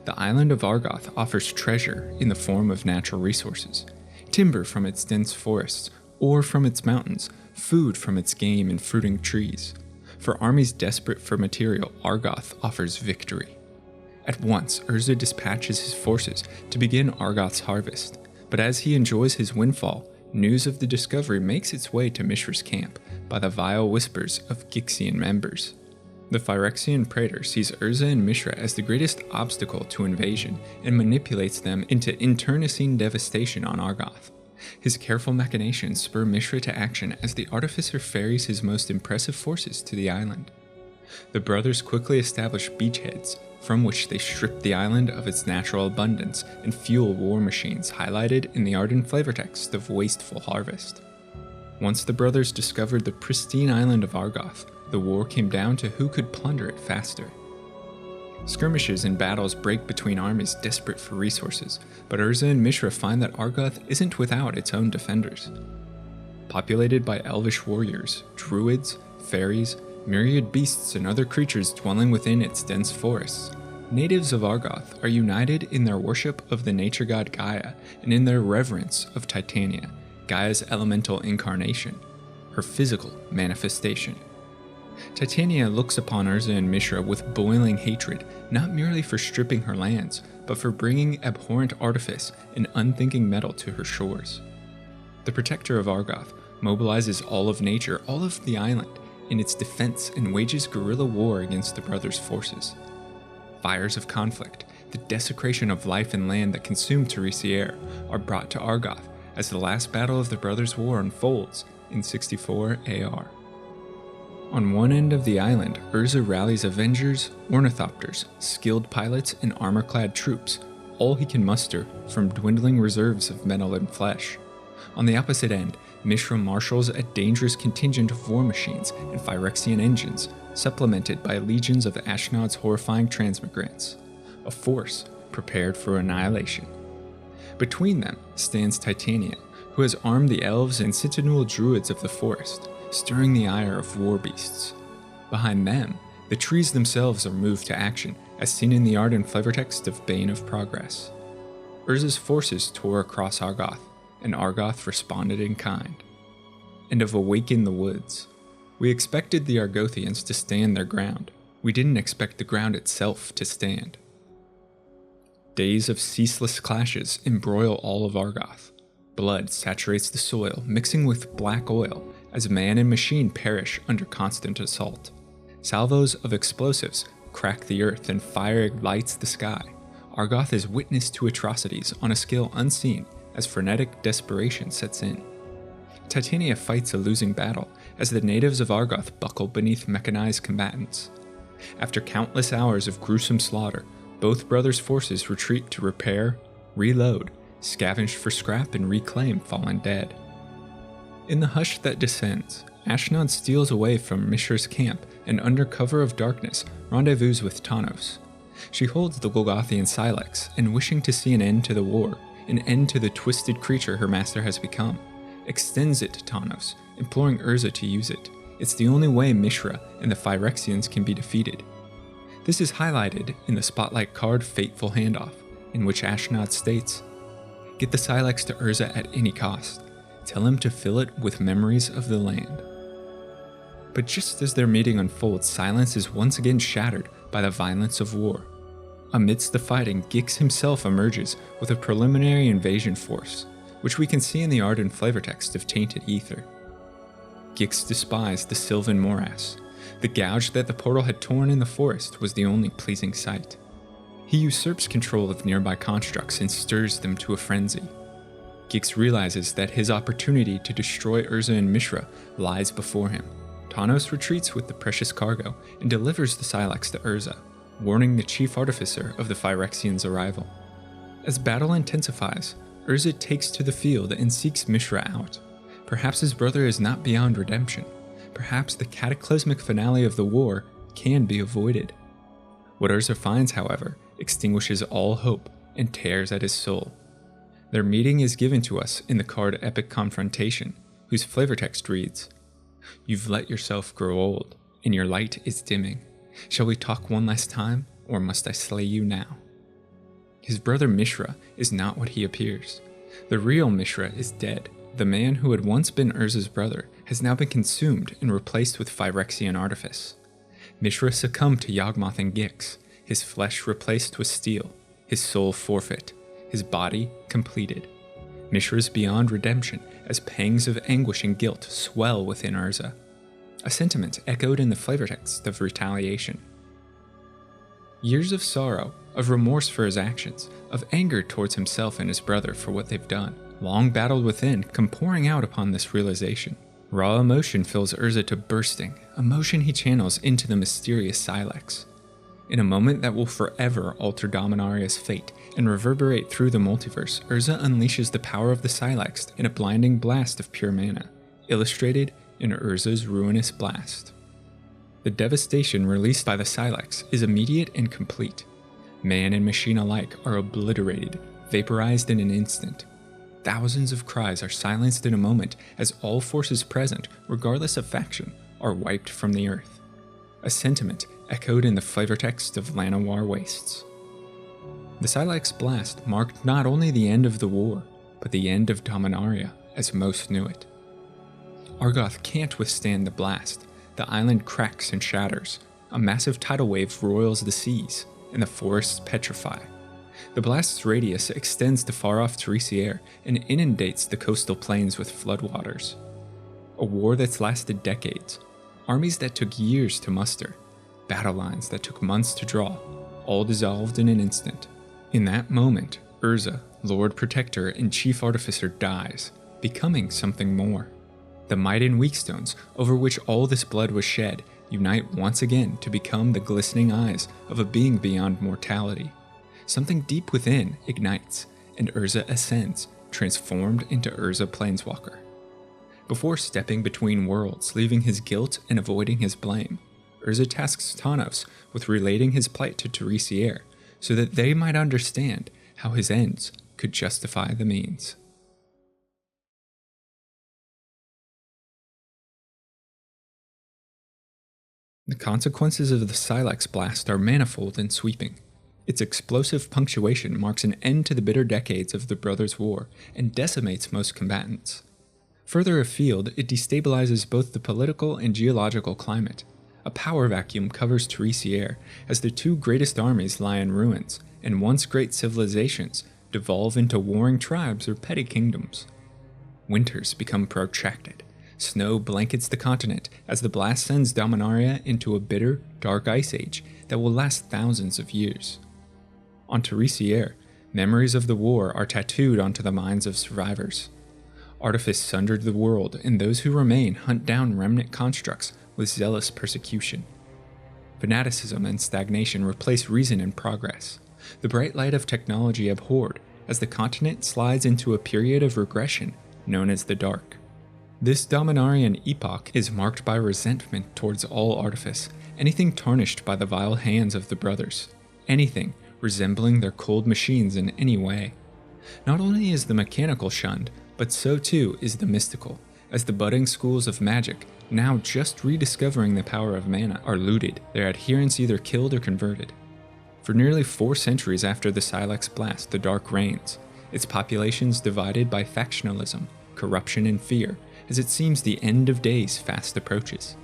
Speaker 1: The island of Argoth offers treasure in the form of natural resources, timber from its dense forests, ore from its mountains, food from its game and fruiting trees. For armies desperate for material, Argoth offers victory. At once, Urza dispatches his forces to begin Argoth's harvest, but as he enjoys his windfall, news of the discovery makes its way to Mishra's camp by the vile whispers of Gixian members. The Phyrexian praetor sees Urza and Mishra as the greatest obstacle to invasion and manipulates them into internecine devastation on Argoth. His careful machinations spur Mishra to action as the artificer ferries his most impressive forces to the island. The brothers quickly establish beachheads, from which they strip the island of its natural abundance and fuel war machines highlighted in the ardent flavortext of Wasteful Harvest. Once the brothers discovered the pristine island of Argoth, the war came down to who could plunder it faster. Skirmishes and battles break between armies desperate for resources, but Urza and Mishra find that Argoth isn't without its own defenders. Populated by elvish warriors, druids, fairies, myriad beasts and other creatures dwelling within its dense forests, natives of Argoth are united in their worship of the nature god Gaia and in their reverence of Titania, Gaia's elemental incarnation, her physical manifestation. Titania looks upon Urza and Mishra with boiling hatred, not merely for stripping her lands, but for bringing abhorrent artifice and unthinking metal to her shores. The protector of Argoth mobilizes all of nature, all of the island, in its defense and wages guerrilla war against the brothers' forces. Fires of conflict, the desecration of life and land that consumed Terisiare, are brought to Argoth as the last battle of the brothers' war unfolds in 64 AR. On one end of the island, Urza rallies Avengers, Ornithopters, skilled pilots, and armor-clad troops, all he can muster from dwindling reserves of metal and flesh. On the opposite end, Mishra marshals a dangerous contingent of war machines and Phyrexian engines, supplemented by legions of Ashnod's horrifying transmigrants, a force prepared for annihilation. Between them stands Titania, who has armed the elves and sentinel druids of the forest, stirring the ire of war beasts. Behind them, the trees themselves are moved to action, as seen in the art and flavortext of Bane of Progress. Urza's forces tore across Argoth, and Argoth responded in kind. And of Awaken the Woods. We expected the Argothians to stand their ground. We didn't expect the ground itself to stand. Days of ceaseless clashes embroil all of Argoth. Blood saturates the soil, mixing with black oil, as man and machine perish under constant assault. Salvos of explosives crack the earth and fire ignites the sky. Argoth is witness to atrocities on a scale unseen as frenetic desperation sets in. Titania fights a losing battle as the natives of Argoth buckle beneath mechanized combatants. After countless hours of gruesome slaughter, both brothers' forces retreat to repair, reload, scavenge for scrap, and reclaim fallen dead. In the hush that descends, Ashnod steals away from Mishra's camp and under cover of darkness rendezvous with Tanos. She holds the Golgothian Silex and, wishing to see an end to the war, an end to the twisted creature her master has become, extends it to Tanos, imploring Urza to use it. It's the only way Mishra and the Phyrexians can be defeated. This is highlighted in the spotlight card Fateful Handoff, in which Ashnod states, "Get the Silex to Urza at any cost. Tell him to fill it with memories of the land." But just as their meeting unfolds, silence is once again shattered by the violence of war. Amidst the fighting, Gix himself emerges with a preliminary invasion force, which we can see in the art and flavortext of Tainted Ether. Gix despised the Sylvan morass. The gouge that the portal had torn in the forest was the only pleasing sight. He usurps control of nearby constructs and stirs them to a frenzy. Gix realizes that his opportunity to destroy Urza and Mishra lies before him. Tanos retreats with the precious cargo and delivers the Silex to Urza, warning the chief artificer of the Phyrexians' arrival. As battle intensifies, Urza takes to the field and seeks Mishra out. Perhaps his brother is not beyond redemption. Perhaps the cataclysmic finale of the war can be avoided. What Urza finds, however, extinguishes all hope and tears at his soul. Their meeting is given to us in the card Epic Confrontation, whose flavortext reads, "You've let yourself grow old, and your light is dimming. Shall we talk one last time, or must I slay you now?" His brother Mishra is not what he appears. The real Mishra is dead. The man who had once been Urza's brother has now been consumed and replaced with Phyrexian artifice. Mishra succumbed to Yawgmoth and Gix, his flesh replaced with steel, his soul forfeit, his body completed. Mishra is beyond redemption as pangs of anguish and guilt swell within Urza, a sentiment echoed in the flavortext of Retaliation. Years of sorrow, of remorse for his actions, of anger towards himself and his brother for what they've done, long battled within, come pouring out upon this realization. Raw emotion fills Urza to bursting, emotion he channels into the mysterious Silex. In a moment that will forever alter Dominaria's fate and reverberate through the multiverse, Urza unleashes the power of the Silex in a blinding blast of pure mana, illustrated in Urza's Ruinous Blast. The devastation released by the Silex is immediate and complete. Man and machine alike are obliterated, vaporized in an instant. Thousands of cries are silenced in a moment as all forces present, regardless of faction, are wiped from the earth. A sentiment echoed in the flavortext of Llanowar wastes. The Silex blast marked not only the end of the war, but the end of Dominaria as most knew it. Argoth can't withstand the blast. The island cracks and shatters. A massive tidal wave roils the seas, and the forests petrify. The blast's radius extends to far-off Terisiare and inundates the coastal plains with floodwaters. A war that's lasted decades, armies that took years to muster, battle lines that took months to draw, all dissolved in an instant. In that moment, Urza, Lord Protector and Chief Artificer, dies, becoming something more. The might and weakstones, over which all this blood was shed, unite once again to become the glistening eyes of a being beyond mortality. Something deep within ignites, and Urza ascends, transformed into Urza Planeswalker. Before stepping between worlds, leaving his guilt and avoiding his blame, Urza tasks Tawnos with relating his plight to Terisiare, so that they might understand how his ends could justify the means. The consequences of the Silex blast are manifold and sweeping. Its explosive punctuation marks an end to the bitter decades of the Brothers' War and decimates most combatants. Further afield, it destabilizes both the political and geological climate. A power vacuum covers Terisiare as the two greatest armies lie in ruins, and once great civilizations devolve into warring tribes or petty kingdoms. Winters become protracted. Snow blankets the continent as the blast sends Dominaria into a bitter, dark ice age that will last thousands of years. On Terisiare, memories of the war are tattooed onto the minds of survivors. Artifice sundered the world, and those who remain hunt down remnant constructs with zealous persecution. Fanaticism and stagnation replace reason and progress. The bright light of technology abhorred as the continent slides into a period of regression known as the Dark. This Dominarian epoch is marked by resentment towards all artifice, anything tarnished by the vile hands of the brothers, anything resembling their cold machines in any way. Not only is the mechanical shunned, but so too is the mystical, as the budding schools of magic, now just rediscovering the power of mana, are looted, their adherents either killed or converted. For nearly 4 centuries after the Silex blast, the Dark reigns, its populations divided by factionalism, corruption and fear, as it seems the end of days fast approaches.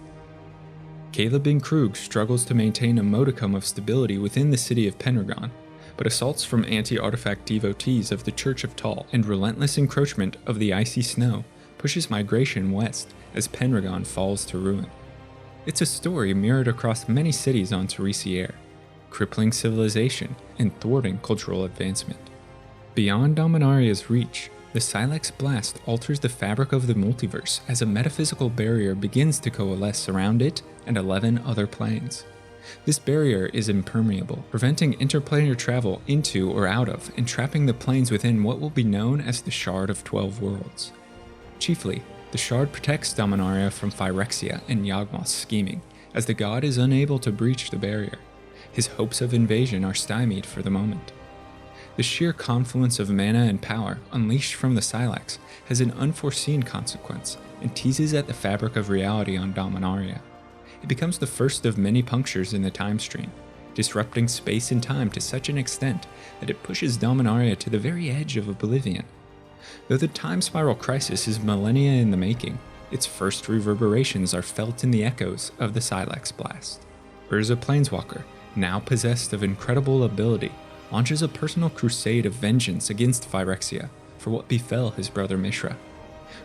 Speaker 1: Caleb and Krug struggles to maintain a modicum of stability within the city of Pendragon, but assaults from anti-artifact devotees of the Church of Tal and relentless encroachment of the icy snow pushes migration west as Pendragon falls to ruin. It's a story mirrored across many cities on Terisiare, crippling civilization and thwarting cultural advancement. Beyond Dominaria's reach, the Silex blast alters the fabric of the multiverse as a metaphysical barrier begins to coalesce around it and 11 other planes. This barrier is impermeable, preventing interplanar travel into or out of and trapping the planes within what will be known as the Shard of 12 Worlds. Chiefly, the Shard protects Dominaria from Phyrexia and Yawgmoth's scheming, as the god is unable to breach the barrier. His hopes of invasion are stymied for the moment. The sheer confluence of mana and power unleashed from the Silex has an unforeseen consequence and teases at the fabric of reality on Dominaria. It becomes the first of many punctures in the time stream, disrupting space and time to such an extent that it pushes Dominaria to the very edge of oblivion. Though the time spiral crisis is millennia in the making, its first reverberations are felt in the echoes of the Silex blast. Urza Planeswalker, now possessed of incredible ability, launches a personal crusade of vengeance against Phyrexia for what befell his brother Mishra.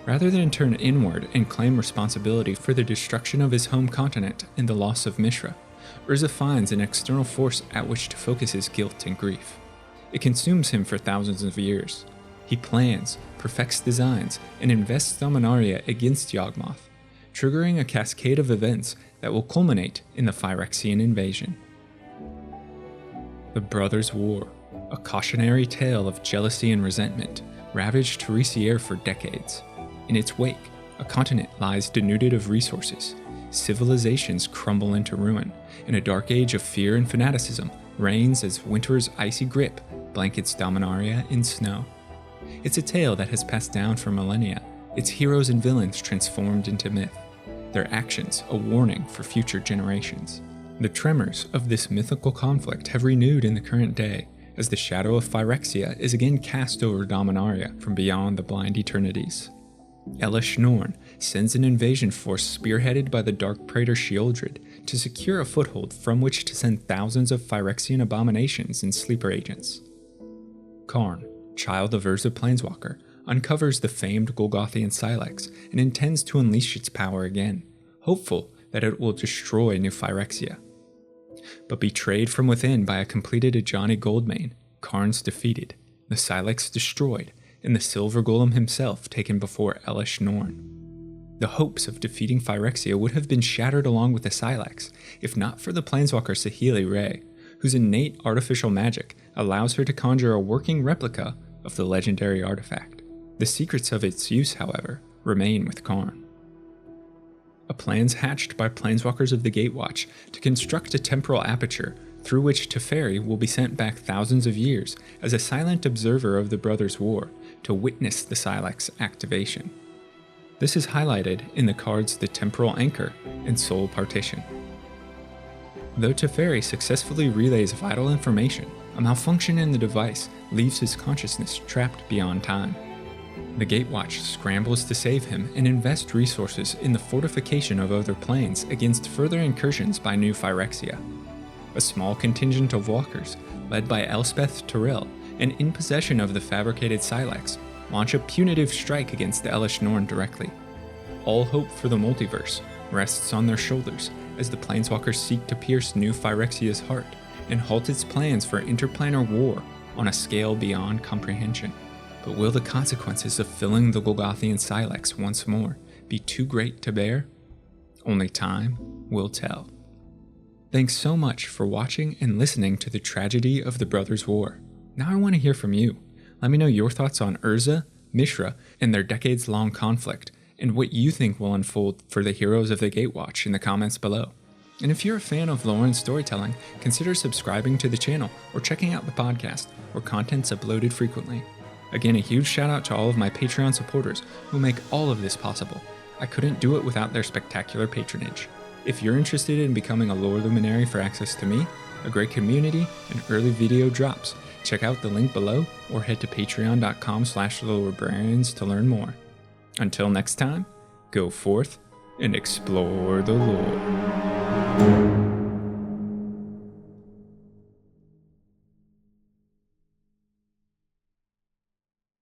Speaker 1: Rather than turn inward and claim responsibility for the destruction of his home continent and the loss of Mishra, Urza finds an external force at which to focus his guilt and grief. It consumes him for thousands of years. He plans, perfects designs, and invests Dominaria against Yawgmoth, triggering a cascade of events that will culminate in the Phyrexian invasion. The Brothers' War, a cautionary tale of jealousy and resentment, ravaged Terisiare for decades. In its wake, a continent lies denuded of resources, civilizations crumble into ruin, and a dark age of fear and fanaticism reigns as winter's icy grip blankets Dominaria in snow. It's a tale that has passed down for millennia, its heroes and villains transformed into myth, their actions a warning for future generations. The tremors of this mythical conflict have renewed in the current day, as the shadow of Phyrexia is again cast over Dominaria from beyond the blind eternities. Elesh Norn sends an invasion force spearheaded by the Dark Praetor Sheoldred to secure a foothold from which to send thousands of Phyrexian abominations and sleeper agents. Karn, child of Urza Planeswalker, uncovers the famed Golgothian Silex and intends to unleash its power again, hopeful that it will destroy New Phyrexia. But betrayed from within by a completed Ajani Goldmane, Karn's defeated, the Silex destroyed, and the Silver Golem himself taken before Elesh Norn. The hopes of defeating Phyrexia would have been shattered along with the Silex, if not for the Planeswalker Saheeli Ray, whose innate artificial magic allows her to conjure a working replica of the legendary artifact. The secrets of its use, however, remain with Karn. A plan's hatched by Planeswalkers of the Gatewatch to construct a temporal aperture through which Teferi will be sent back thousands of years as a silent observer of the Brothers' War to witness the Silex activation. This is highlighted in the cards The Temporal Anchor and Soul Partition. Though Teferi successfully relays vital information, a malfunction in the device leaves his consciousness trapped beyond time. The Gatewatch scrambles to save him and invest resources in the fortification of other planes against further incursions by New Phyrexia. A small contingent of walkers, led by Elspeth Tyrell and in possession of the fabricated Silex, launch a punitive strike against the Elesh Norn directly. All hope for the multiverse rests on their shoulders as the Planeswalkers seek to pierce New Phyrexia's heart and halt its plans for interplanar war on a scale beyond comprehension. But will the consequences of filling the Golgothian Silex once more be too great to bear? Only time will tell. Thanks so much for watching and listening to the tragedy of the Brothers' War. Now I want to hear from you. Let me know your thoughts on Urza, Mishra, and their decades-long conflict, and what you think will unfold for the heroes of the Gatewatch in the comments below. And if you're a fan of lore and storytelling, consider subscribing to the channel or checking out the podcast, where content's uploaded frequently. Again, a huge shout out to all of my Patreon supporters who make all of this possible. I couldn't do it without their spectacular patronage. If you're interested in becoming a lore luminary for access to me, a great community, and early video drops, check out the link below or head to patreon.com/Lorebrarians to learn more. Until next time, go forth and explore the lore.